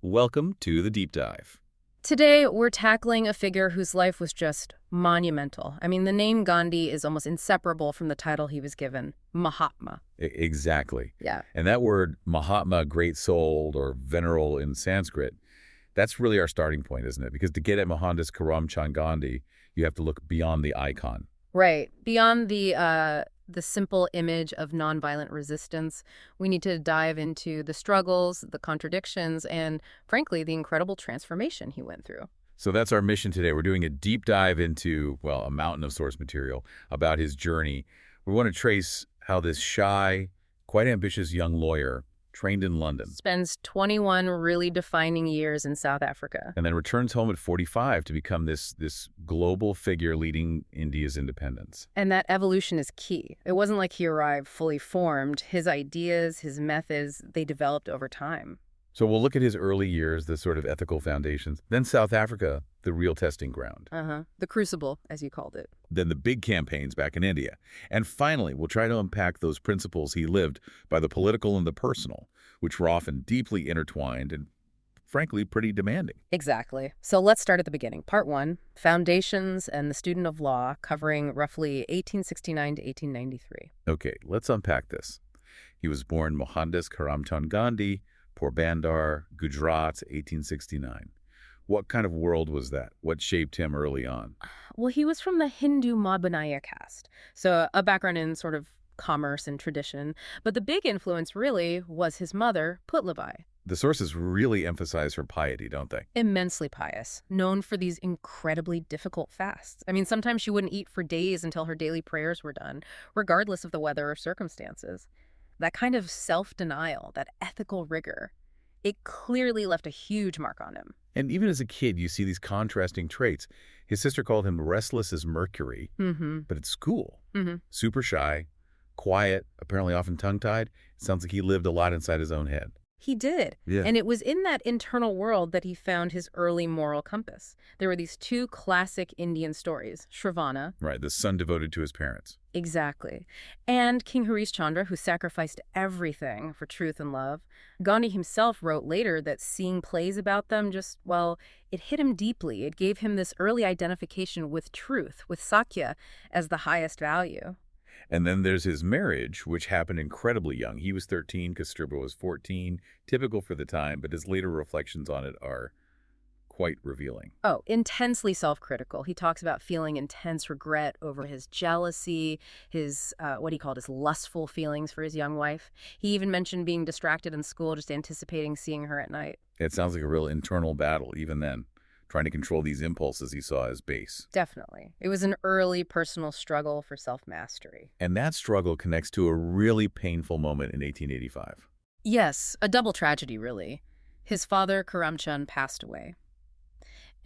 Welcome to the deep dive. Today, we're tackling a figure whose life was just monumental. I mean, the name Gandhi is almost inseparable from the title he was given, Mahatma. Exactly. Yeah. And that word Mahatma, great souled or venerable in Sanskrit, that's really our starting point, isn't it? Because to get at Mohandas Karamchand Gandhi, you have to look beyond the icon. Right. Beyond the simple image of nonviolent resistance, we need to dive into the struggles, the contradictions, and frankly, the incredible transformation he went through. So that's our mission today. We're doing a deep dive into, well, a mountain of source material about his journey. We want to trace how this shy, quite ambitious young lawyer trained in London Spends 21 really defining years in South Africa. and then returns home at 45 to become this global figure leading India's independence. And that evolution is key. It wasn't like he arrived fully formed. His ideas, his methods, they developed over time. So we'll look at his early years, the sort of ethical foundations, then South Africa, the real testing ground, The crucible, as you called it. then the big campaigns back in India. And finally, we'll try to unpack those principles he lived by the political and the personal, which were often deeply intertwined and, frankly, pretty demanding. Exactly. So let's start at the beginning. Part 1, Foundations and the Student of Law, covering roughly 1869 to 1893. Okay, let's unpack this. He was born Mohandas Karamchand Gandhi, Porbandar, Gujarat, 1869. What kind of world was that? What shaped him early on? Well, he was from the Hindu Mabunaya caste, so a background in sort of commerce and tradition. But the big influence really was his mother, Putlabai. The sources really emphasize her piety, don't they? Immensely pious, known for these incredibly difficult fasts. I mean, sometimes she wouldn't eat for days until her daily prayers were done, regardless of the weather or circumstances. That kind of self-denial, that ethical rigor, it clearly left a huge mark on him. And even as a kid, you see these contrasting traits. His sister called him restless as Mercury, but at school, super shy, quiet, apparently often tongue-tied. It sounds like he lived a lot inside his own head. He did. Yeah. And it was in that internal world that he found his early moral compass. There were these two classic Indian stories, Shravana. Right, the son devoted to his parents. Exactly. And King Harish Chandra, who sacrificed everything for truth and love. Gandhi himself wrote later that seeing plays about them just, well, it hit him deeply. It gave him this early identification with truth, with Sakya as the highest value. And then there's his marriage, which happened incredibly young. He was 13, Kasturba was 14, typical for the time, but his later reflections on it are quite revealing. Oh, intensely self-critical. He talks about feeling intense regret over his jealousy, his, what he called his lustful feelings for his young wife. He even mentioned being distracted in school, just anticipating seeing her at night. It sounds like a real internal battle, even then, trying to control these impulses he saw as base. Definitely. It was an early personal struggle for self-mastery. And that struggle connects to a really painful moment in 1885. Yes, a double tragedy, really. His father, Karamchand, passed away.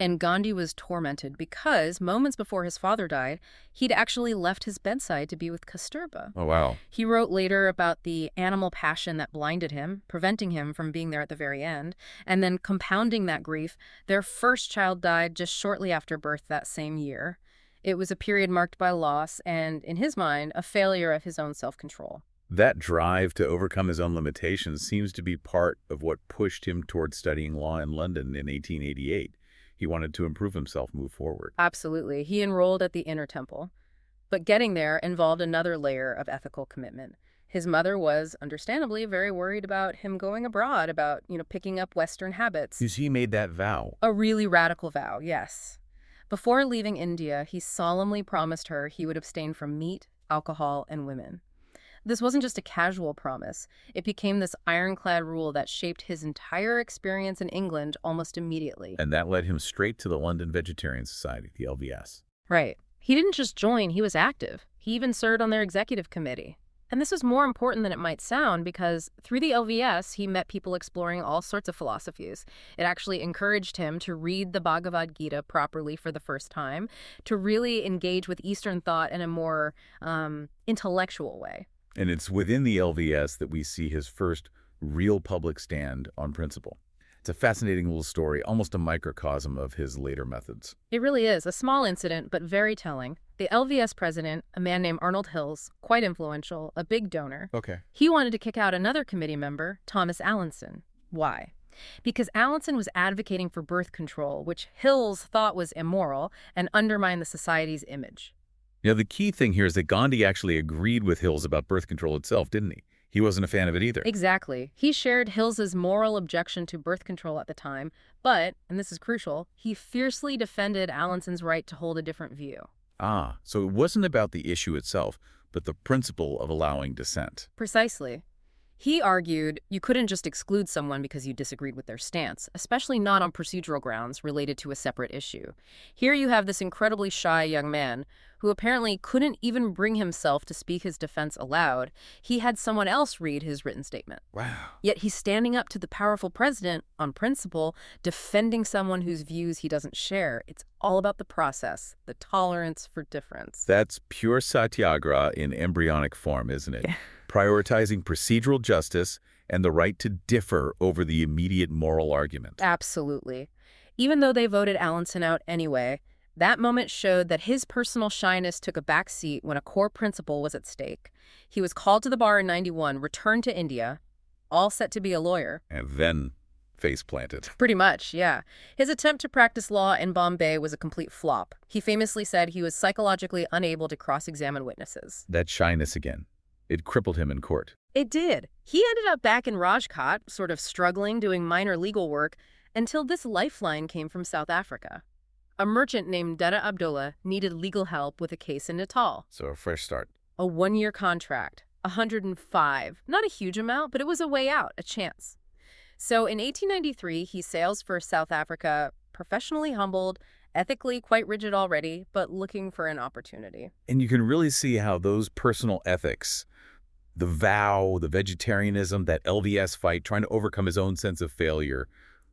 And Gandhi was tormented because moments before his father died, he'd actually left his bedside to be with Kasturba. Oh, wow. He wrote later about the animal passion that blinded him, preventing him from being there at the very end. And then compounding that grief, their first child died just shortly after birth that same year. It was a period marked by loss and, in his mind, a failure of his own self-control. That drive to overcome his own limitations seems to be part of what pushed him towards studying law in London in 1888. He wanted to improve himself, move forward. Absolutely. He enrolled at the Inner Temple. But getting there involved another layer of ethical commitment. His mother was, understandably, very worried about him going abroad, about, picking up Western habits. Because he made that vow. A really radical vow, yes. Before leaving India, he solemnly promised her he would abstain from meat, alcohol, and women. This wasn't just a casual promise. It became this ironclad rule that shaped his entire experience in England almost immediately. And that led him straight to the London Vegetarian Society, the LVS. Right. He didn't just join, he was active. He even served on their executive committee. And this was more important than it might sound because through the LVS, he met people exploring all sorts of philosophies. It actually encouraged him to read the Bhagavad Gita properly for the first time, to really engage with Eastern thought in a more intellectual way. And it's within the LVS that we see his first real public stand on principle. It's a fascinating little story, almost a microcosm of his later methods. It really is. A small incident, but very telling. The LVS president, a man named Arnold Hills, quite influential, a big donor, Okay. he wanted to kick out another committee member, Thomas Allinson. Why? Because Allinson was advocating for birth control, which Hills thought was immoral and undermined the society's image. Now, the key thing here is that Gandhi actually agreed with Hills about birth control itself, didn't he? He wasn't a fan of it either. Exactly. He shared Hills's moral objection to birth control at the time, but, and this is crucial, he fiercely defended Allinson's right to hold a different view. Ah, so it wasn't about the issue itself, but the principle of allowing dissent. Precisely. He argued you couldn't just exclude someone because you disagreed with their stance, especially not on procedural grounds related to a separate issue. Here you have this incredibly shy young man who apparently couldn't even bring himself to speak his defense aloud. He had someone else read his written statement. Wow. Yet he's standing up to the powerful president on principle, defending someone whose views he doesn't share. It's all about the process, the tolerance for difference. That's pure satyagraha in embryonic form, isn't it? Prioritizing procedural justice and the right to differ over the immediate moral argument. Absolutely. Even though they voted Allinson out anyway, that moment showed that his personal shyness took a back seat when a core principle was at stake. He was called to the bar in '91, returned to India, all set to be a lawyer. And then face planted. Pretty much, yeah. His attempt to practice law in Bombay was a complete flop. He famously said he was psychologically unable to cross-examine witnesses. That shyness again. It crippled him in court. It did. He ended up back in Rajkot, sort of struggling, doing minor legal work, until this lifeline came from South Africa. A merchant named Dada Abdullah needed legal help with a case in Natal. So a fresh start. A 1-year contract, 105. Not a huge amount, but it was a way out, a chance. So in 1893, he sails for South Africa, professionally humbled, ethically quite rigid already, but looking for an opportunity. And you can really see how those personal ethics, the vow, the vegetarianism, that LVS fight, trying to overcome his own sense of failure,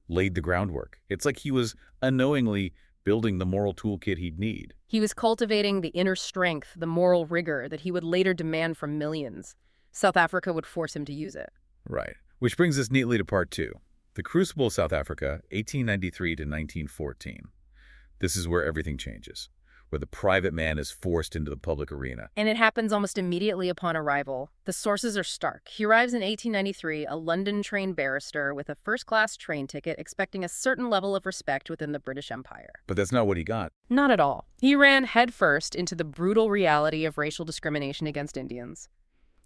laid the groundwork. It's like he was unknowingly building the moral toolkit he'd need. He was cultivating the inner strength, the moral rigor that he would later demand from millions. South Africa would force him to use it. Right. Which brings us neatly to part two. The Crucible of South Africa, 1893 to 1914. This is where everything changes, where the private man is forced into the public arena. And it happens almost immediately upon arrival. The sources are stark. He arrives in 1893, a London-trained barrister with a first-class train ticket, expecting a certain level of respect within the British Empire. But that's not what he got. Not at all. He ran headfirst into the brutal reality of racial discrimination against Indians.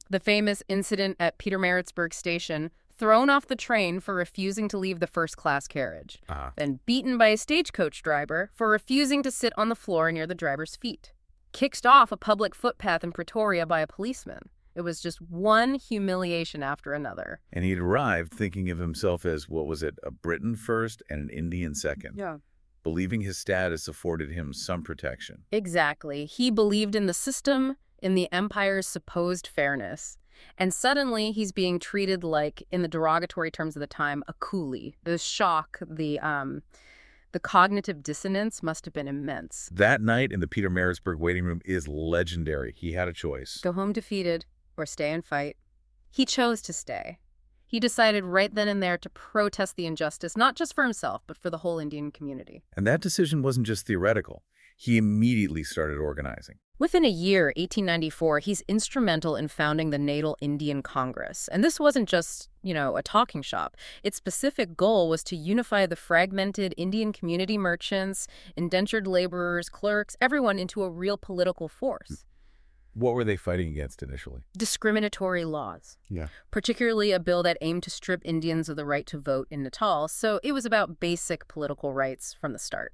The famous incident at Pietermaritzburg Station, thrown off the train for refusing to leave the first-class carriage, then beaten by a stagecoach driver for refusing to sit on the floor near the driver's feet, kicked off a public footpath in Pretoria by a policeman. It was just one humiliation after another. And he'd arrived thinking of himself as, what was it, a Briton first and an Indian second. Yeah. Believing his status afforded him some protection. Exactly. He believed in the system, in the empire's supposed fairness. And suddenly he's being treated like, in the derogatory terms of the time, a coolie. The shock, the cognitive dissonance must have been immense. That night in the Pietermaritzburg waiting room is legendary. He had a choice. Go home defeated or stay and fight. He chose to stay. He decided right then and there to protest the injustice, not just for himself, but for the whole Indian community. And that decision wasn't just theoretical. He immediately started organizing. Within a year, 1894, he's instrumental in founding the Natal Indian Congress. And this wasn't just, a talking shop. Its specific goal was to unify the fragmented Indian community merchants, indentured laborers, clerks, everyone into a real political force. What were they fighting against initially? Discriminatory laws. Yeah. Particularly a bill that aimed to strip Indians of the right to vote in Natal. So it was about basic political rights from the start.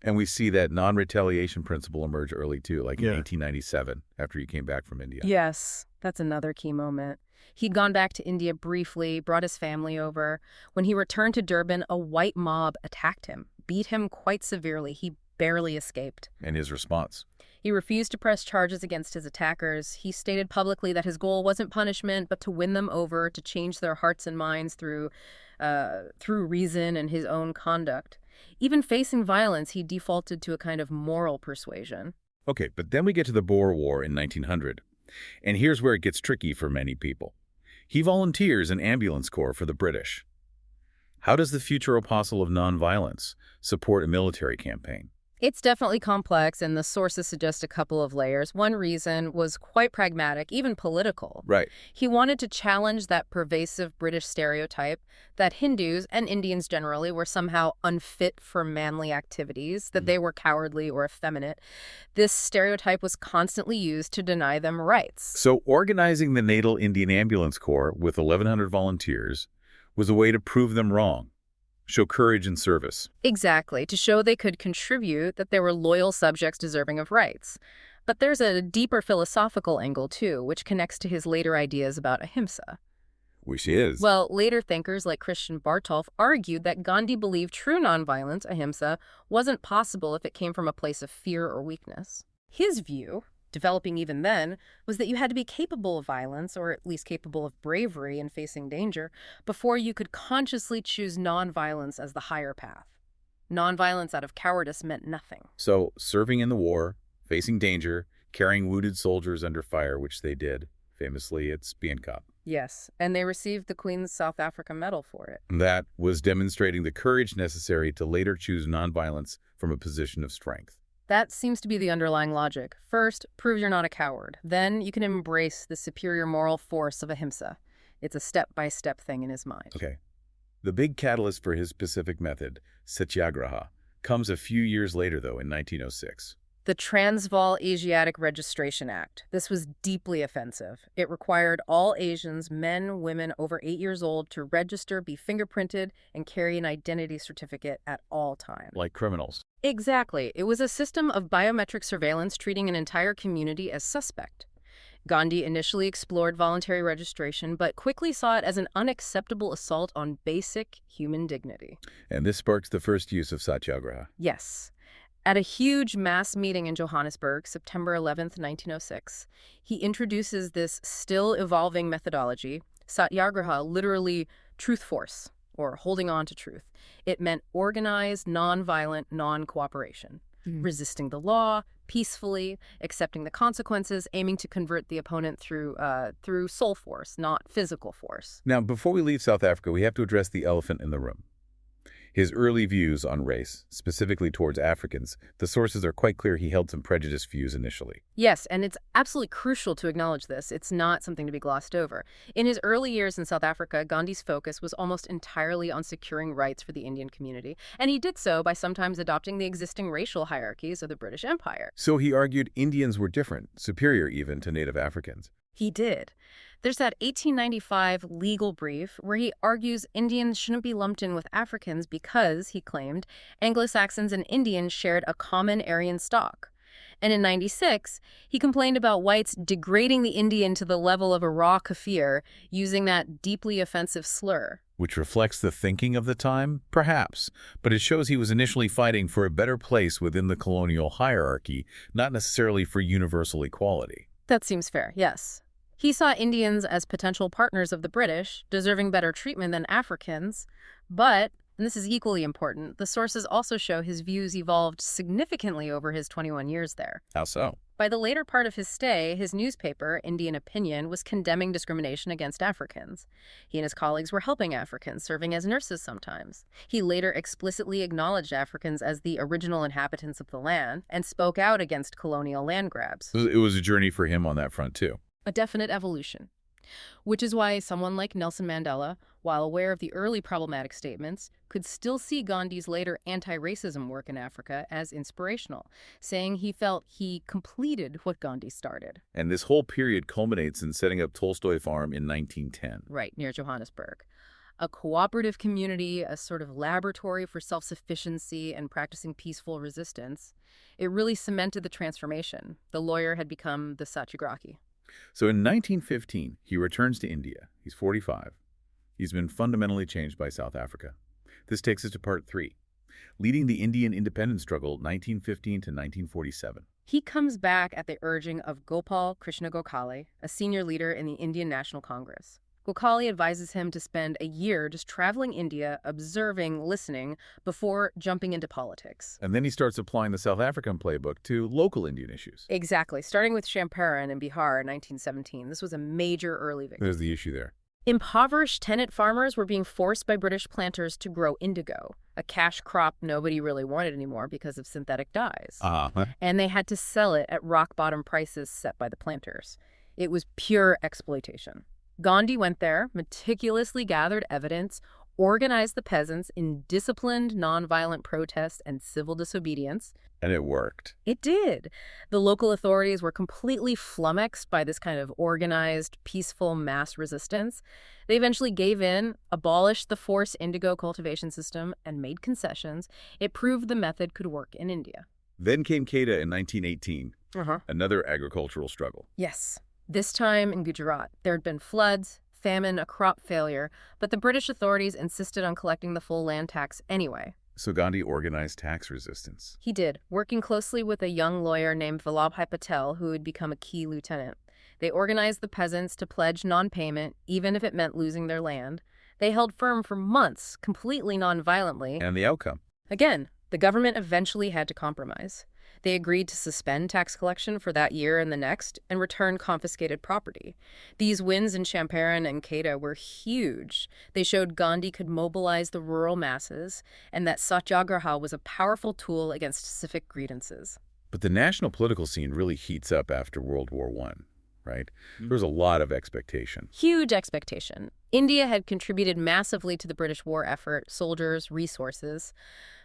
And we see that non-retaliation principle emerge early, too, like in 1897, after he came back from India. Yes, that's another key moment. He'd gone back to India briefly, brought his family over. When he returned to Durban, a white mob attacked him, beat him quite severely. He barely escaped. And his response? He refused to press charges against his attackers. He stated publicly that his goal wasn't punishment, but to win them over, to change their hearts and minds through reason and his own conduct. Even facing violence, he defaulted to a kind of moral persuasion. Okay, but then we get to the Boer War in 1900. And here's where it gets tricky for many people. He volunteers in ambulance corps for the British. How does the future apostle of nonviolence support a military campaign? It's definitely complex, and the sources suggest a couple of layers. One reason was quite pragmatic, even political. Right. He wanted to challenge that pervasive British stereotype that Hindus, and Indians generally, were somehow unfit for manly activities, that they were cowardly or effeminate. This stereotype was constantly used to deny them rights. So organizing the Natal Indian Ambulance Corps with 1,100 volunteers was a way to prove them wrong, show courage and service. Exactly, to show they could contribute, that they were loyal subjects deserving of rights. But there's a deeper philosophical angle, too, which connects to his later ideas about ahimsa. Which is. Well, later thinkers like Christian Bartolf argued that Gandhi believed true nonviolence, ahimsa, wasn't possible if it came from a place of fear or weakness. His view, developing even then, was that you had to be capable of violence, or at least capable of bravery in facing danger, before you could consciously choose nonviolence as the higher path. Nonviolence out of cowardice meant nothing. So serving in the war, facing danger, carrying wounded soldiers under fire, which they did, famously at Spienkop. Yes, and they received the Queen's South Africa Medal for it. That was demonstrating the courage necessary to later choose nonviolence from a position of strength. That seems to be the underlying logic. First, prove you're not a coward. Then you can embrace the superior moral force of ahimsa. It's a step-by-step thing in his mind. Okay. The big catalyst for his specific method, satyagraha, comes a few years later, though, in 1906. The Transvaal Asiatic Registration Act. This was deeply offensive. It required all Asians, men, women over 8 years old, to register, be fingerprinted, and carry an identity certificate at all times. Like criminals. Exactly. It was a system of biometric surveillance treating an entire community as suspect. Gandhi initially explored voluntary registration, but quickly saw it as an unacceptable assault on basic human dignity. And this sparks the first use of satyagraha. Yes. At a huge mass meeting in Johannesburg, September 11th, 1906, he introduces this still evolving methodology, satyagraha, literally truth force, or holding on to truth. It meant organized, nonviolent, non-cooperation, resisting the law, peacefully, accepting the consequences, aiming to convert the opponent through soul force, not physical force. Now, before we leave South Africa, we have to address the elephant in the room. His early views on race, specifically towards Africans, the sources are quite clear he held some prejudiced views initially. Yes, and it's absolutely crucial to acknowledge this. It's not something to be glossed over. In his early years in South Africa, Gandhi's focus was almost entirely on securing rights for the Indian community, and he did so by sometimes adopting the existing racial hierarchies of the British Empire. So he argued Indians were different, superior even to native Africans. He did. There's that 1895 legal brief where he argues Indians shouldn't be lumped in with Africans because, he claimed, Anglo-Saxons and Indians shared a common Aryan stock. And in 96, he complained about whites degrading the Indian to the level of a raw kafir, using that deeply offensive slur. Which reflects the thinking of the time? Perhaps. But it shows he was initially fighting for a better place within the colonial hierarchy, not necessarily for universal equality. That seems fair, yes. He saw Indians as potential partners of the British, deserving better treatment than Africans, but, and this is equally important, the sources also show his views evolved significantly over his 21 years there. How so? By the later part of his stay, his newspaper, Indian Opinion, was condemning discrimination against Africans. He and his colleagues were helping Africans, serving as nurses sometimes. He later explicitly acknowledged Africans as the original inhabitants of the land and spoke out against colonial land grabs. It was a journey for him on that front, too. A definite evolution. Which is why someone like Nelson Mandela, while aware of the early problematic statements, could still see Gandhi's later anti-racism work in Africa as inspirational, saying he felt he completed what Gandhi started. And this whole period culminates in setting up Tolstoy Farm in 1910. Right, near Johannesburg. A cooperative community, a sort of laboratory for self-sufficiency and practicing peaceful resistance. It really cemented the transformation. The lawyer had become the satyagrahi. So in 1915, he returns to India. He's 45. He's been fundamentally changed by South Africa. This takes us to part 3, leading the Indian independence struggle 1915 to 1947. He comes back at the urging of Gopal Krishna Gokhale, a senior leader in the Indian National Congress. Gokhale advises him to spend a year just traveling India, observing, listening, before jumping into politics. And then he starts applying the South African playbook to local Indian issues. Exactly. Starting with Champaran in Bihar in 1917. This was a major early victory. There's the issue there. Impoverished tenant farmers were being forced by British planters to grow indigo, a cash crop nobody really wanted anymore because of synthetic dyes. And they had to sell it at rock-bottom prices set by the planters. It was pure exploitation. Gandhi went there, meticulously gathered evidence, organized the peasants in disciplined, nonviolent protest and civil disobedience. And it worked. It did. The local authorities were completely flummoxed by this kind of organized, peaceful mass resistance. They eventually gave in, abolished the forced indigo cultivation system, and made concessions. It proved the method could work in India. Then came Quetta in 1918, another agricultural struggle. Yes. This time in Gujarat, there had been floods, famine, a crop failure, but the British authorities insisted on collecting the full land tax anyway. So Gandhi organized tax resistance. He did, working closely with a young lawyer named Vallabhbhai Patel, who would become a key lieutenant. They organized the peasants to pledge non-payment, even if it meant losing their land. They held firm for months, completely non-violently. And the outcome? Again, the government eventually had to compromise. They agreed to suspend tax collection for that year and the next and return confiscated property. These wins in Champaran and Quetta were huge. They showed Gandhi could mobilize the rural masses and that satyagraha was a powerful tool against civic grievances. But the national political scene really heats up after World War I, right? There was a lot of expectation. Huge expectation. India had contributed massively to the British war effort, soldiers, resources.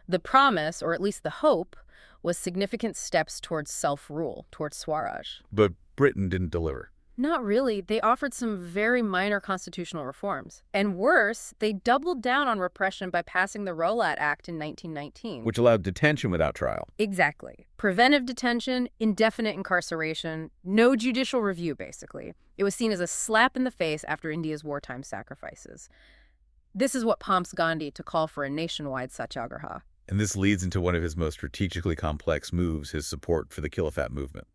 The promise, or at least the hope, was significant steps towards self-rule, towards Swaraj. But Britain didn't deliver. Not really. They offered some very minor constitutional reforms. And worse, they doubled down on repression by passing the Rowlatt Act in 1919. Which allowed detention without trial. Exactly. Preventive detention, indefinite incarceration, no judicial review, basically. It was seen as a slap in the face after India's wartime sacrifices. This is what prompts Gandhi to call for a nationwide satyagraha. And this leads into one of his most strategically complex moves, his support for the Khilafat movement.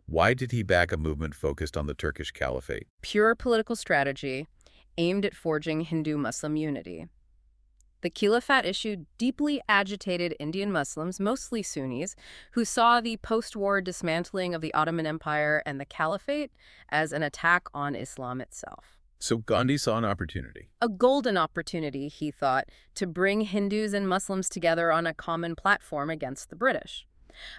Why did he back a movement focused on the Turkish Caliphate? Pure political strategy aimed at forging Hindu-Muslim unity. The Khilafat issue deeply agitated Indian Muslims, mostly Sunnis, who saw the post-war dismantling of the Ottoman Empire and the Caliphate as an attack on Islam itself. So Gandhi saw an opportunity. A golden opportunity, he thought, to bring Hindus and Muslims together on a common platform against the British.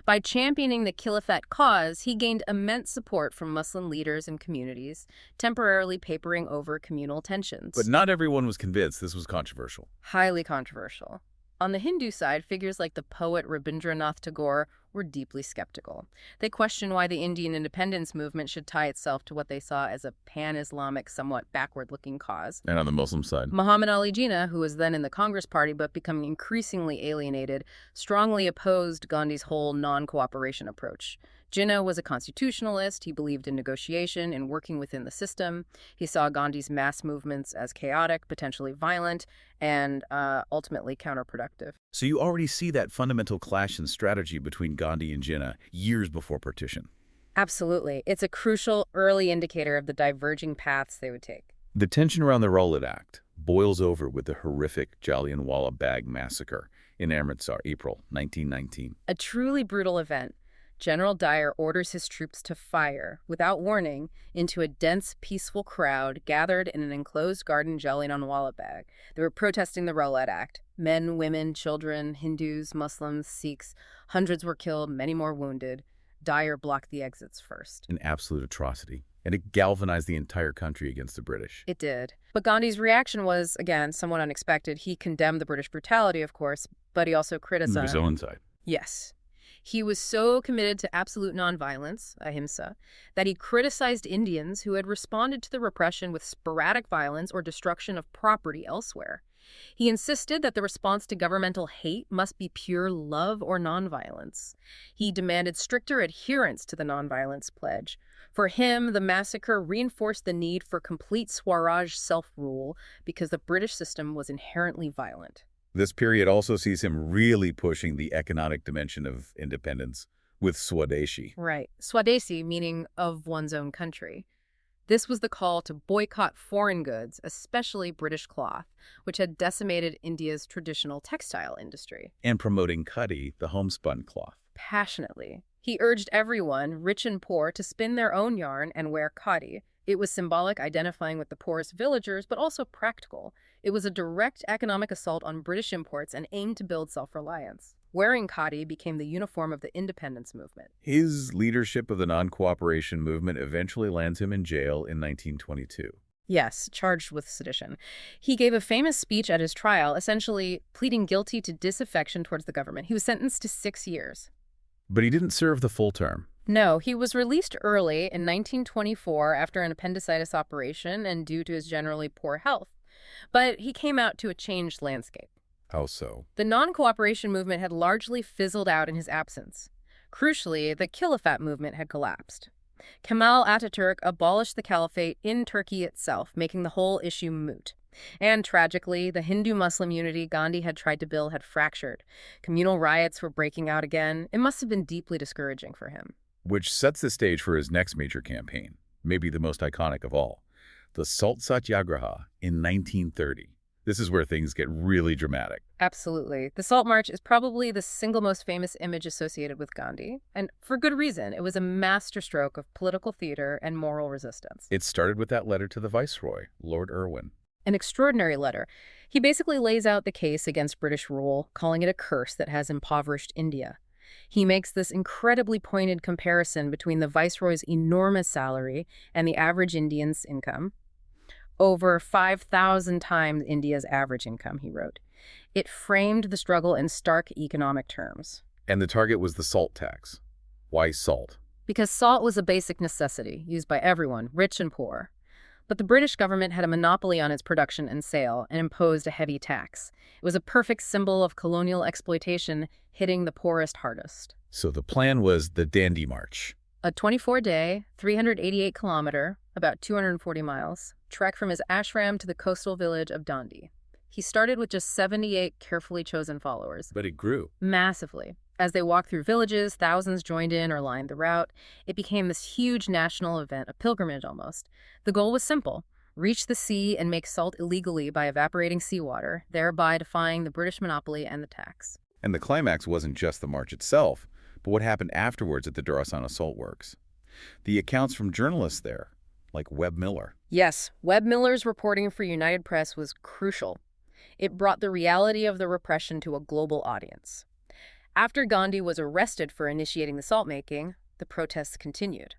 By championing the Khilafat cause, he gained immense support from Muslim leaders and communities, temporarily papering over communal tensions. But not everyone was convinced this was controversial. Highly controversial. On the Hindu side, figures like the poet Rabindranath Tagore were deeply skeptical. They questioned why the Indian independence movement should tie itself to what they saw as a pan-Islamic, somewhat backward-looking cause. And on the Muslim side? Muhammad Ali Jinnah, who was then in the Congress Party but becoming increasingly alienated, strongly opposed Gandhi's whole non-cooperation approach. Jinnah was a constitutionalist. He believed in negotiation and working within the system. He saw Gandhi's mass movements as chaotic, potentially violent, and ultimately counterproductive. So you already see that fundamental clash in strategy between Gandhi and Jinnah years before partition. Absolutely. It's a crucial early indicator of the diverging paths they would take. The tension around the Rowlatt Act boils over with the horrific Jallianwala Bagh massacre in Amritsar, April 1919. A truly brutal event. General Dyer orders his troops to fire, without warning, into a dense, peaceful crowd gathered in an enclosed garden Jallianwala Bagh. They were protesting the Rowlatt Act. Men, women, children, Hindus, Muslims, Sikhs. Hundreds were killed, many more wounded. Dyer blocked the exits first. An absolute atrocity. And it galvanized the entire country against the British. It did. But Gandhi's reaction was, again, somewhat unexpected. He condemned the British brutality, of course, but he also criticized... His own side. Yes. He was so committed to absolute nonviolence, ahimsa, that he criticized Indians who had responded to the repression with sporadic violence or destruction of property elsewhere. He insisted that the response to governmental hate must be pure love or nonviolence. He demanded stricter adherence to the nonviolence pledge. For him, the massacre reinforced the need for complete Swaraj self-rule because the British system was inherently violent. This period also sees him really pushing the economic dimension of independence with Swadeshi. Right. Swadeshi, meaning of one's own country. This was the call to boycott foreign goods, especially British cloth, which had decimated India's traditional textile industry. And promoting khadi, the homespun cloth. Passionately. He urged everyone, rich and poor, to spin their own yarn and wear khadi. It was symbolic, identifying with the poorest villagers, but also practical. It was a direct economic assault on British imports and aimed to build self-reliance. Wearing khadi became the uniform of the independence movement. His leadership of the non-cooperation movement eventually lands him in jail in 1922. Yes, charged with sedition. He gave a famous speech at his trial, essentially pleading guilty to disaffection towards the government. He was sentenced to 6 years. But he didn't serve the full term. No, he was released early in 1924 after an appendicitis operation and due to his generally poor health. But he came out to a changed landscape. How so? The non-cooperation movement had largely fizzled out in his absence. Crucially, the Khilafat movement had collapsed. Kemal Ataturk abolished the caliphate in Turkey itself, making the whole issue moot. And tragically, the Hindu-Muslim unity Gandhi had tried to build had fractured. Communal riots were breaking out again. It must have been deeply discouraging for him. Which sets the stage for his next major campaign, maybe the most iconic of all, the Salt Satyagraha in 1930. This is where things get really dramatic. Absolutely. The Salt March is probably the single most famous image associated with Gandhi, and for good reason. It was a masterstroke of political theater and moral resistance. It started with that letter to the Viceroy, Lord Irwin. An extraordinary letter. He basically lays out the case against British rule, calling it a curse that has impoverished India. He makes this incredibly pointed comparison between the Viceroy's enormous salary and the average Indian's income. Over 5,000 times India's average income, he wrote. It framed the struggle in stark economic terms. And the target was the salt tax. Why salt? Because salt was a basic necessity, used by everyone, rich and poor. But the British government had a monopoly on its production and sale and imposed a heavy tax. It was a perfect symbol of colonial exploitation hitting the poorest hardest. So the plan was the Dandi March. A 24-day, 388-kilometer, about 240 miles, trek from his ashram to the coastal village of Dandi. He started with just 78 carefully chosen followers. But it grew. Massively. As they walked through villages, thousands joined in or lined the route. It became this huge national event, a pilgrimage almost. The goal was simple: reach the sea and make salt illegally by evaporating seawater, thereby defying the British monopoly and the tax. And the climax wasn't just the march itself, but what happened afterwards at the Dharasana Salt Works. The accounts from journalists there, like Webb Miller. Yes, Webb Miller's reporting for United Press was crucial. It brought the reality of the repression to a global audience. After Gandhi was arrested for initiating the salt-making, the protests continued.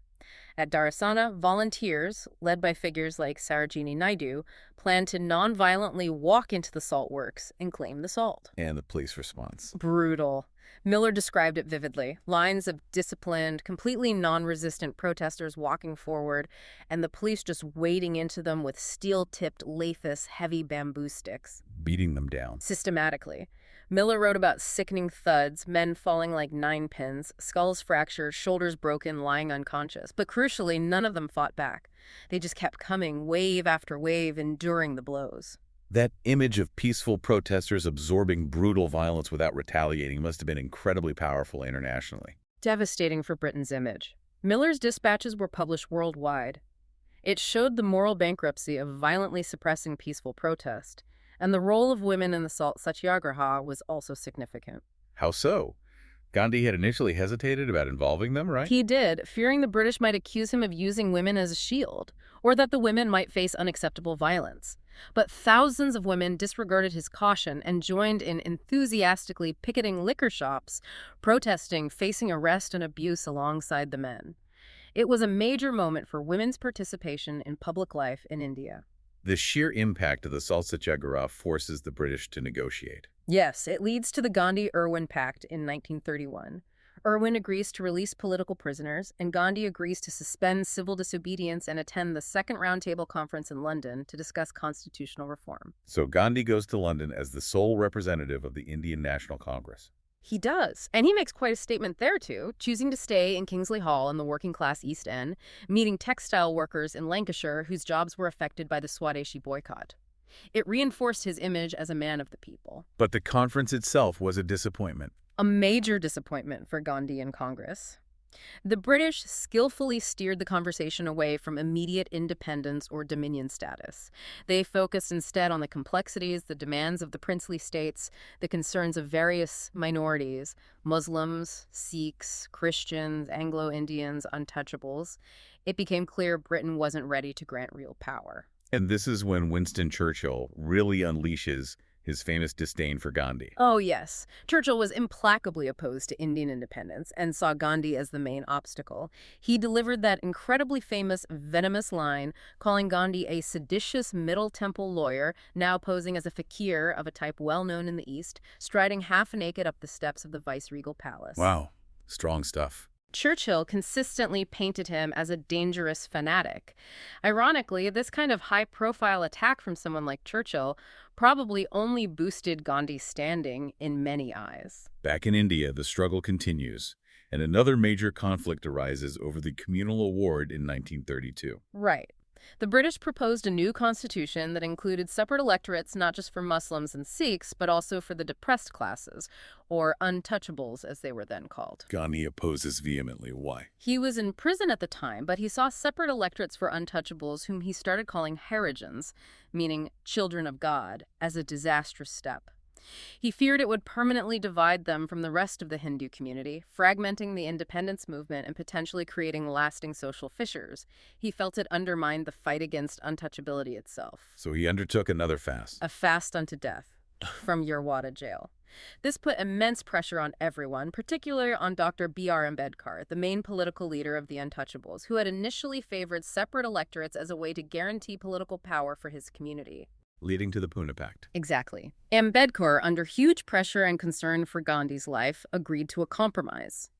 At Dharasana, volunteers, led by figures like Sarojini Naidu, planned to non-violently walk into the salt works and claim the salt. And the police response. Brutal. Miller described it vividly. Lines of disciplined, completely non-resistant protesters walking forward, and the police just wading into them with steel-tipped, lathis, heavy bamboo sticks. Beating them down. Systematically. Miller wrote about sickening thuds, men falling like 9 pins, skulls fractured, shoulders broken, lying unconscious. But crucially, none of them fought back. They just kept coming, wave after wave, enduring the blows. That image of peaceful protesters absorbing brutal violence without retaliating must have been incredibly powerful internationally. Devastating for Britain's image. Miller's dispatches were published worldwide. It showed the moral bankruptcy of violently suppressing peaceful protest. And the role of women in the Salt Satyagraha was also significant. How so? Gandhi had initially hesitated about involving them, right? He did, fearing the British might accuse him of using women as a shield, or that the women might face unacceptable violence. But thousands of women disregarded his caution and joined in enthusiastically picketing liquor shops, protesting, facing arrest and abuse alongside the men. It was a major moment for women's participation in public life in India. The sheer impact of the Salt Satyagraha forces the British to negotiate. Yes, it leads to the Gandhi-Irwin Pact in 1931. Irwin agrees to release political prisoners, and Gandhi agrees to suspend civil disobedience and attend the Second Roundtable Conference in London to discuss constitutional reform. So Gandhi goes to London as the sole representative of the Indian National Congress. He does, and he makes quite a statement there, too, choosing to stay in Kingsley Hall in the working-class East End, meeting textile workers in Lancashire whose jobs were affected by the Swadeshi boycott. It reinforced his image as a man of the people. But the conference itself was a disappointment. A major disappointment for Gandhi and Congress. The British skillfully steered the conversation away from immediate independence or dominion status. They focused instead on the complexities, the demands of the princely states, the concerns of various minorities, Muslims, Sikhs, Christians, Anglo-Indians, untouchables. It became clear Britain wasn't ready to grant real power. And this is when Winston Churchill really unleashes his famous disdain for Gandhi. Oh, yes. Churchill was implacably opposed to Indian independence and saw Gandhi as the main obstacle. He delivered that incredibly famous, venomous line, calling Gandhi a seditious Middle Temple lawyer, now posing as a fakir of a type well known in the East, striding half naked up the steps of the viceregal palace. Wow. Strong stuff. Churchill consistently painted him as a dangerous fanatic. Ironically, this kind of high-profile attack from someone like Churchill probably only boosted Gandhi's standing in many eyes. Back in India, the struggle continues, and another major conflict arises over the communal award in 1932. Right. The British proposed a new constitution that included separate electorates not just for Muslims and Sikhs, but also for the depressed classes, or untouchables as they were then called. Gandhi opposes vehemently. Why? He was in prison at the time, but he saw separate electorates for untouchables whom he started calling Harijans, meaning children of God, as a disastrous step. He feared it would permanently divide them from the rest of the Hindu community, fragmenting the independence movement and potentially creating lasting social fissures. He felt it undermined the fight against untouchability itself. So he undertook another fast. A fast unto death from Yerwada jail. This put immense pressure on everyone, particularly on Dr. B.R. Ambedkar, the main political leader of the Untouchables, who had initially favored separate electorates as a way to guarantee political power for his community. Leading to the Pune Pact. Exactly. Ambedkar, under huge pressure and concern for Gandhi's life, agreed to a compromise.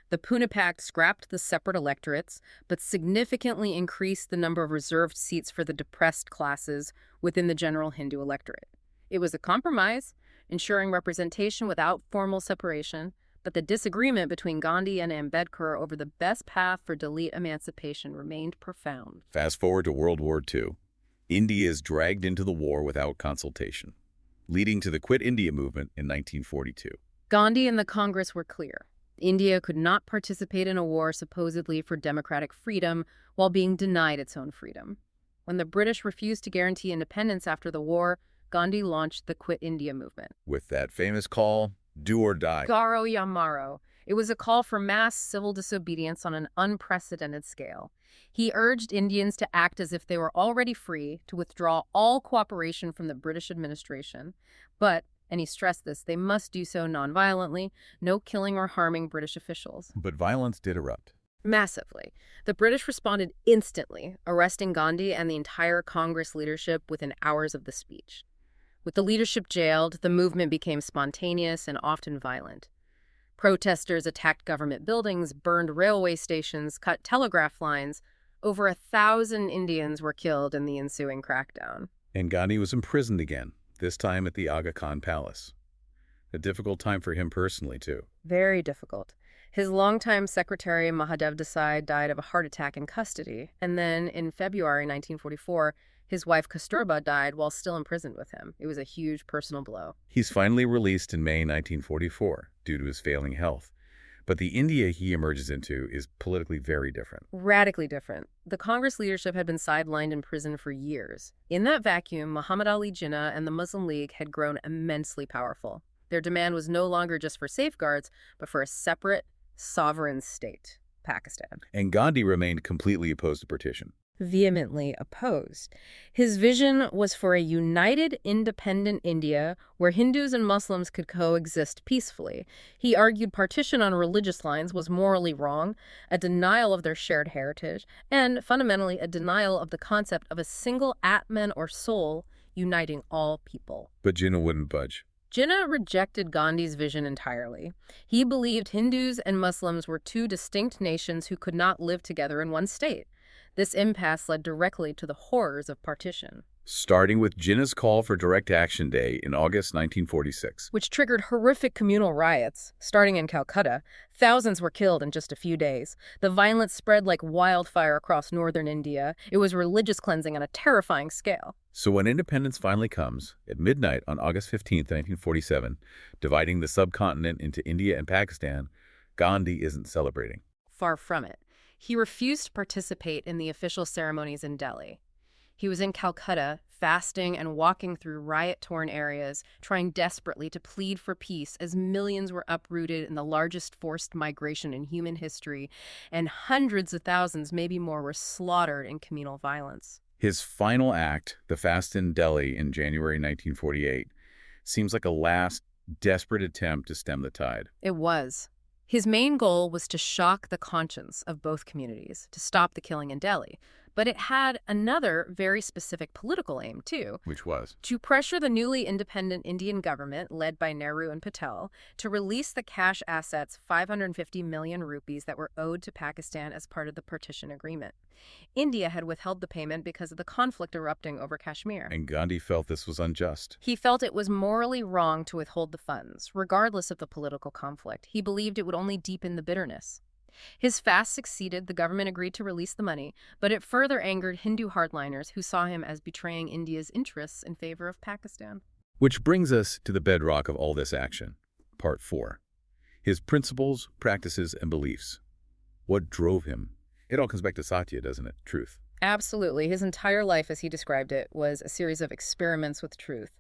The Pune Pact scrapped the separate electorates, but significantly increased the number of reserved seats for the depressed classes within the general Hindu electorate. It was a compromise, ensuring representation without formal separation, but the disagreement between Gandhi and Ambedkar over the best path for Dalit emancipation remained profound. Fast forward to World War II. India is dragged into the war without consultation, leading to the Quit India movement in 1942. Gandhi and the Congress were clear. India could not participate in a war supposedly for democratic freedom while being denied its own freedom. When the British refused to guarantee independence after the war, Gandhi launched the Quit India movement. With that famous call, do or die. Garo ya maro. It was a call for mass civil disobedience on an unprecedented scale. He urged Indians to act as if they were already free, to withdraw all cooperation from the British administration. But, and he stressed this, they must do so nonviolently, no killing or harming British officials. But violence did erupt. Massively. The British responded instantly, arresting Gandhi and the entire Congress leadership within hours of the speech. With the leadership jailed, the movement became spontaneous and often violent. Protesters attacked government buildings, burned railway stations, cut telegraph lines. Over 1,000 Indians were killed in the ensuing crackdown. And Gandhi was imprisoned again, this time at the Aga Khan Palace. A difficult time for him personally, too. Very difficult. His longtime secretary, Mahadev Desai, died of a heart attack in custody. And then, in February 1944, his wife Kasturba died while still imprisoned with him. It was a huge personal blow. He's finally released in May 1944 due to his failing health. But the India he emerges into is politically very different. Radically different. The Congress leadership had been sidelined in prison for years. In that vacuum, Muhammad Ali Jinnah and the Muslim League had grown immensely powerful. Their demand was no longer just for safeguards, but for a separate, sovereign state, Pakistan. And Gandhi remained completely opposed to partition. Vehemently opposed. His vision was for a united, independent India where Hindus and Muslims could coexist peacefully. He argued partition on religious lines was morally wrong, a denial of their shared heritage, and fundamentally a denial of the concept of a single Atman or soul uniting all people. But Jinnah wouldn't budge. Jinnah rejected Gandhi's vision entirely. He believed Hindus and Muslims were two distinct nations who could not live together in one state. This impasse led directly to the horrors of partition. Starting with Jinnah's call for Direct Action Day in August 1946. Which triggered horrific communal riots. Starting in Calcutta, thousands were killed in just a few days. The violence spread like wildfire across northern India. It was religious cleansing on a terrifying scale. So when independence finally comes, at midnight on August 15, 1947, dividing the subcontinent into India and Pakistan, Gandhi isn't celebrating. Far from it. He refused to participate in the official ceremonies in Delhi. He was in Calcutta, fasting and walking through riot-torn areas, trying desperately to plead for peace as millions were uprooted in the largest forced migration in human history, and hundreds of thousands, maybe more, were slaughtered in communal violence. His final act, the fast in Delhi in January 1948, seems like a last, desperate attempt to stem the tide. It was. His main goal was to shock the conscience of both communities, to stop the killing in Delhi. But it had another very specific political aim, too. Which was? To pressure the newly independent Indian government, led by Nehru and Patel, to release the cash assets 550 million rupees that were owed to Pakistan as part of the partition agreement. India had withheld the payment because of the conflict erupting over Kashmir. And Gandhi felt this was unjust. He felt it was morally wrong to withhold the funds, regardless of the political conflict. He believed it would only deepen the bitterness. His fast succeeded, the government agreed to release the money, but it further angered Hindu hardliners who saw him as betraying India's interests in favor of Pakistan. Which brings us to the bedrock of all this action, Part 4. His principles, practices, and beliefs. What drove him? It all comes back to Satya, doesn't it? Truth. Absolutely. His entire life, as he described it, was a series of experiments with truth.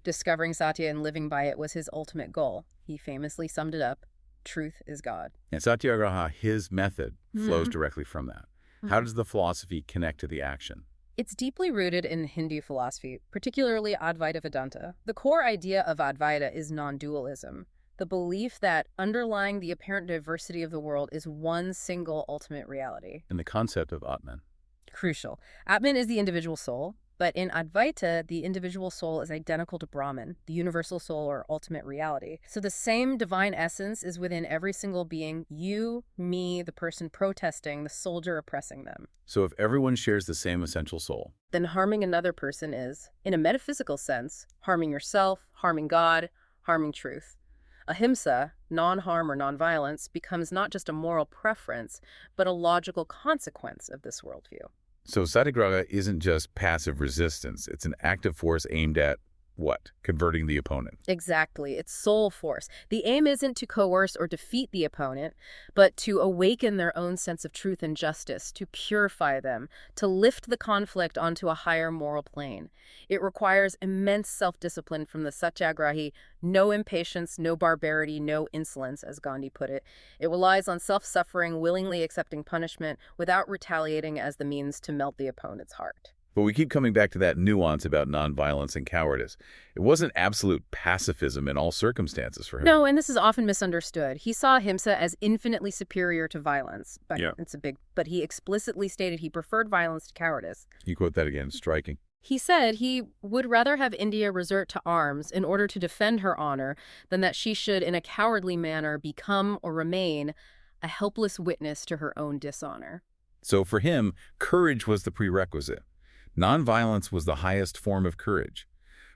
Discovering Satya and living by it was his ultimate goal. He famously summed it up: truth is God. And Satyagraha, his method, flows directly from that. How does the philosophy connect to the action? It's deeply rooted in Hindu philosophy, particularly Advaita Vedanta. The core idea of Advaita is non-dualism, the belief that underlying the apparent diversity of the world is one single ultimate reality. And the concept of Atman. Crucial. Atman is the individual soul, but in Advaita, the individual soul is identical to Brahman, the universal soul or ultimate reality. So the same divine essence is within every single being: you, me, the person protesting, the soldier oppressing them. So if everyone shares the same essential soul, then harming another person is, in a metaphysical sense, harming yourself, harming God, harming truth. Ahimsa, non-harm or non-violence, becomes not just a moral preference, but a logical consequence of this worldview. so Satyagraha isn't just passive resistance. It's an active force aimed at what? Converting the opponent. Exactly. It's soul force. The aim isn't to coerce or defeat the opponent, but to awaken their own sense of truth and justice, to purify them, to lift the conflict onto a higher moral plane. It requires immense self-discipline from the Satyagrahi: no impatience, no barbarity, no insolence, as Gandhi put it. It relies on self-suffering, willingly accepting punishment, without retaliating as the means to melt the opponent's heart. But we keep coming back to that nuance about nonviolence and cowardice. It wasn't absolute pacifism in all circumstances for him. No, and this is often misunderstood. He saw ahimsa as infinitely superior to violence. But but he explicitly stated he preferred violence to cowardice. You quote that again, striking. He said he would rather have India resort to arms in order to defend her honor than that she should, in a cowardly manner, become or remain a helpless witness to her own dishonor. So for him, courage was the prerequisite. Nonviolence was the highest form of courage.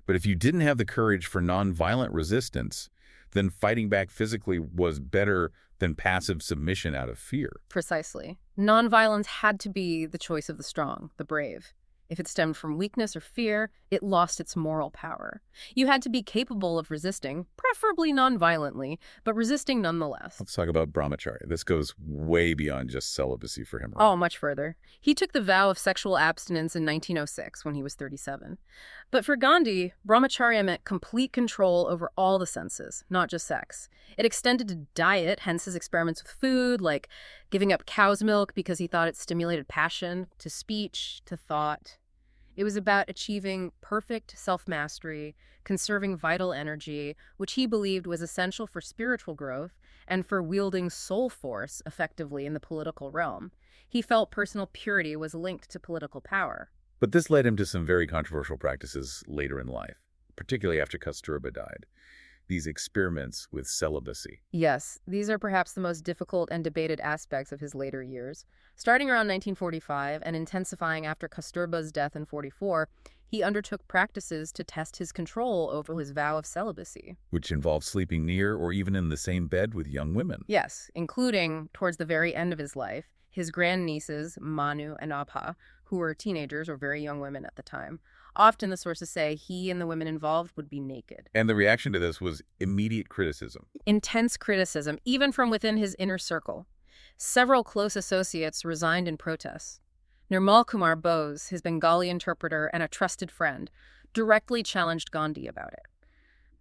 But if you didn't have the courage for nonviolent resistance, then fighting back physically was better than passive submission out of fear. Precisely. Nonviolence had to be the choice of the strong, the brave. If it stemmed from weakness or fear, it lost its moral power. You had to be capable of resisting, preferably non-violently, but resisting nonetheless. Let's talk about brahmacharya. This goes way beyond just celibacy for him. Oh, much further. He took the vow of sexual abstinence in 1906 when he was 37. But for Gandhi, brahmacharya meant complete control over all the senses, not just sex. It extended to diet, hence his experiments with food, like giving up cow's milk because he thought it stimulated passion, to speech, to thought. It was about achieving perfect self-mastery, conserving vital energy, which he believed was essential for spiritual growth and for wielding soul force effectively in the political realm. He felt personal purity was linked to political power. But this led him to some very controversial practices later in life, particularly after Kasturba died. These experiments with celibacy. Yes, these are perhaps the most difficult and debated aspects of his later years. Starting around 1945 and intensifying after Kasturba's death in 44, he undertook practices to test his control over his vow of celibacy. Which involved sleeping near or even in the same bed with young women. Yes, including, towards the very end of his life, his grandnieces, Manu and Abha, who were teenagers or very young women at the time. Often the sources say he and the women involved would be naked. And the reaction to this was immediate criticism. Intense criticism, even from within his inner circle. Several close associates resigned in protest. Nirmal Kumar Bose, his Bengali interpreter and a trusted friend, directly challenged Gandhi about it.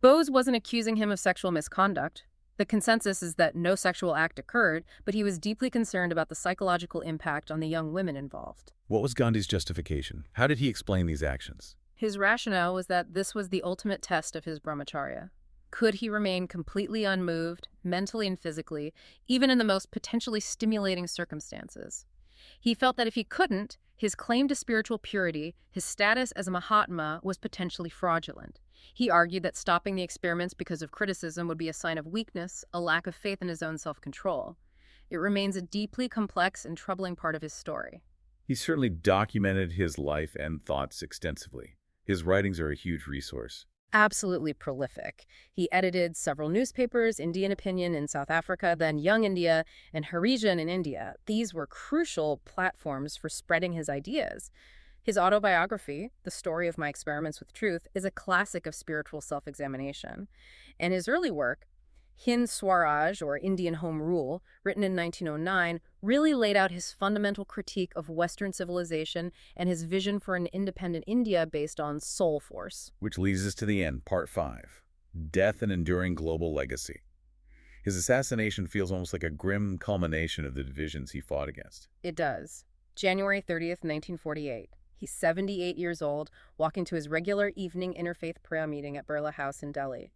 Bose wasn't accusing him of sexual misconduct. The consensus is that no sexual act occurred, but he was deeply concerned about the psychological impact on the young women involved. What was Gandhi's justification? How did he explain these actions? His rationale was that this was the ultimate test of his brahmacharya. Could he remain completely unmoved, mentally and physically, even in the most potentially stimulating circumstances? He felt that if he couldn't, his claim to spiritual purity, his status as a Mahatma, was potentially fraudulent. He argued that stopping the experiments because of criticism would be a sign of weakness, a lack of faith in his own self-control. It remains a deeply complex and troubling part of his story. He certainly documented his life and thoughts extensively. His writings are a huge resource. Absolutely prolific. He edited several newspapers, Indian Opinion in South Africa, then Young India, and Harijan in India. These were crucial platforms for spreading his ideas. His autobiography, The Story of My Experiments with Truth, is a classic of spiritual self-examination. And his early work, Hind Swaraj, or Indian Home Rule, written in 1909, really laid out his fundamental critique of Western civilization and his vision for an independent India based on soul force. Which leads us to the end, Part 5, Death and Enduring Global Legacy. His assassination feels almost like a grim culmination of the divisions he fought against. It does. January 30th, 1948. He's 78 years old, walking to his regular evening interfaith prayer meeting at Birla House in Delhi.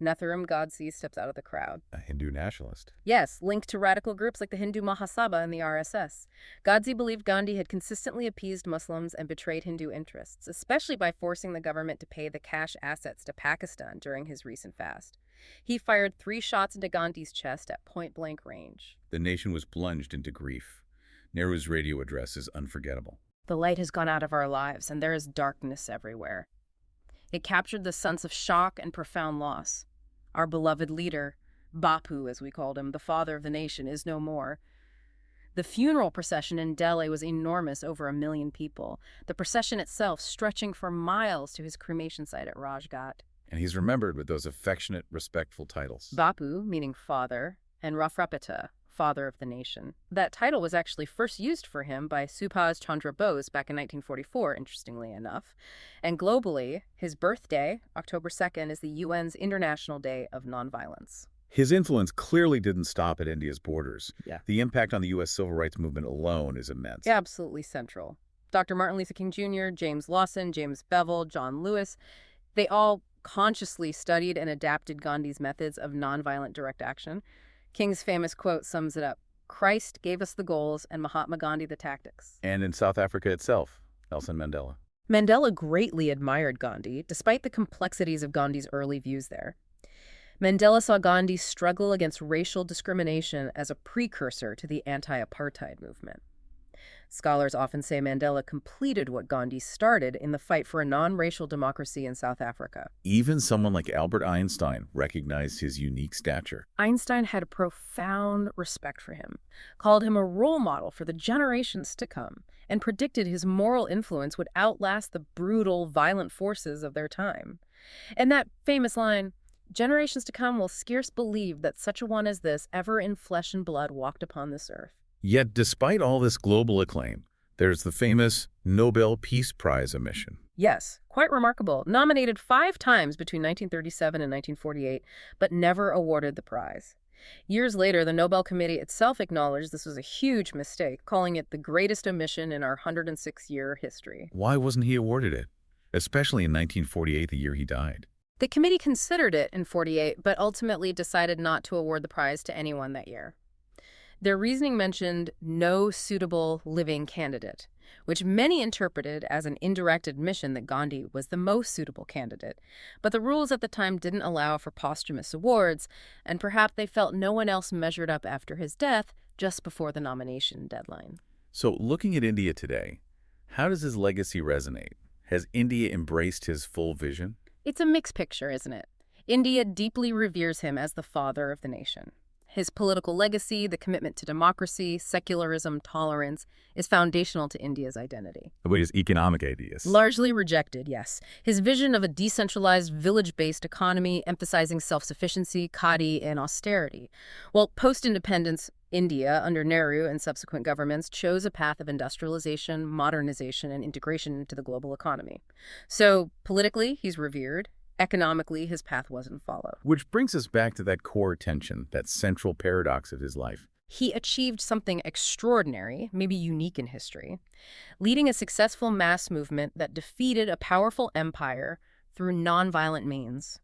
Nathuram Godse steps out of the crowd. A Hindu nationalist. Yes, linked to radical groups like the Hindu Mahasabha and the RSS. Godse believed Gandhi had consistently appeased Muslims and betrayed Hindu interests, especially by forcing the government to pay the cash assets to Pakistan during his recent fast. He fired 3 shots into Gandhi's chest at point-blank range. The nation was plunged into grief. Nehru's radio address is unforgettable. The light has gone out of our lives, and there is darkness everywhere. It captured the sense of shock and profound loss. Our beloved leader, Bapu as we called him, the father of the nation, is no more. The funeral procession in Delhi was enormous, over 1 million people. The procession itself stretching for miles to his cremation site at Rajghat. And he's remembered with those affectionate, respectful titles. Bapu, meaning father, and Rafrapita, father of the nation. That title was actually first used for him by Subhas Chandra Bose back in 1944, interestingly enough. And globally, his birthday, October 2nd, is the UN's International Day of Nonviolence. His influence clearly didn't stop at India's borders. Yeah. The impact on the U.S. civil rights movement alone is immense. Absolutely central. Dr. Martin Luther King Jr., James Lawson, James Bevel, John Lewis, they all consciously studied and adapted Gandhi's methods of nonviolent direct action. King's famous quote sums it up: Christ gave us the goals and Mahatma Gandhi the tactics. And in South Africa itself, Nelson Mandela. Mandela greatly admired Gandhi, despite the complexities of Gandhi's early views there. Mandela saw Gandhi's struggle against racial discrimination as a precursor to the anti-apartheid movement. Scholars often say Mandela completed what Gandhi started in the fight for a non-racial democracy in South Africa. Even someone like Albert Einstein recognized his unique stature. Einstein had a profound respect for him, called him a role model for the generations to come, and predicted his moral influence would outlast the brutal, violent forces of their time. And that famous line, "Generations to come will scarce believe that such a one as this ever in flesh and blood walked upon this earth." Yet, despite all this global acclaim, there's the famous Nobel Peace Prize omission. Yes, quite remarkable. Nominated 5 times between 1937 and 1948, but never awarded the prize. Years later, the Nobel Committee itself acknowledged this was a huge mistake, calling it the greatest omission in our 106-year history. Why wasn't he awarded it? Especially in 1948, the year he died. The committee considered it in 48, but ultimately decided not to award the prize to anyone that year. Their reasoning mentioned no suitable living candidate, which many interpreted as an indirect admission that Gandhi was the most suitable candidate. But the rules at the time didn't allow for posthumous awards, and perhaps they felt no one else measured up after his death just before the nomination deadline. So, looking at India today, how does his legacy resonate? Has India embraced his full vision? It's a mixed picture, isn't it? India deeply reveres him as the father of the nation. His political legacy, the commitment to democracy, secularism, tolerance, is foundational to India's identity. But his economic ideas? Largely rejected, yes. His vision of a decentralized, village-based economy, emphasizing self-sufficiency, khadi, and austerity. Well, post-independence, India, under Nehru and subsequent governments, chose a path of industrialization, modernization, and integration into the global economy. So politically, he's revered. Economically, his path wasn't followed. Which brings us back to that core tension, that central paradox of his life. He achieved something extraordinary, maybe unique in history, leading a successful mass movement that defeated a powerful empire through nonviolent means.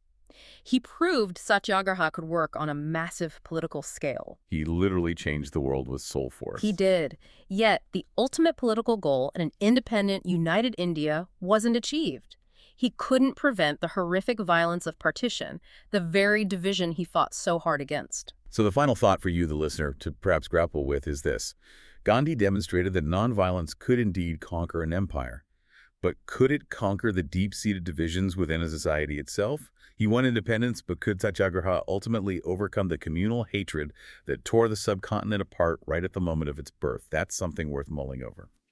He proved satyagraha could work on a massive political scale. He literally changed the world with soul force. He did. Yet, the ultimate political goal in an independent, united India wasn't achieved. He couldn't prevent the horrific violence of partition, the very division he fought so hard against. So the final thought for you, the listener, to perhaps grapple with is this. Gandhi demonstrated that nonviolence could indeed conquer an empire. But could it conquer the deep-seated divisions within a society itself? He won independence, but could Satyagraha ultimately overcome the communal hatred that tore the subcontinent apart right at the moment of its birth? That's something worth mulling over.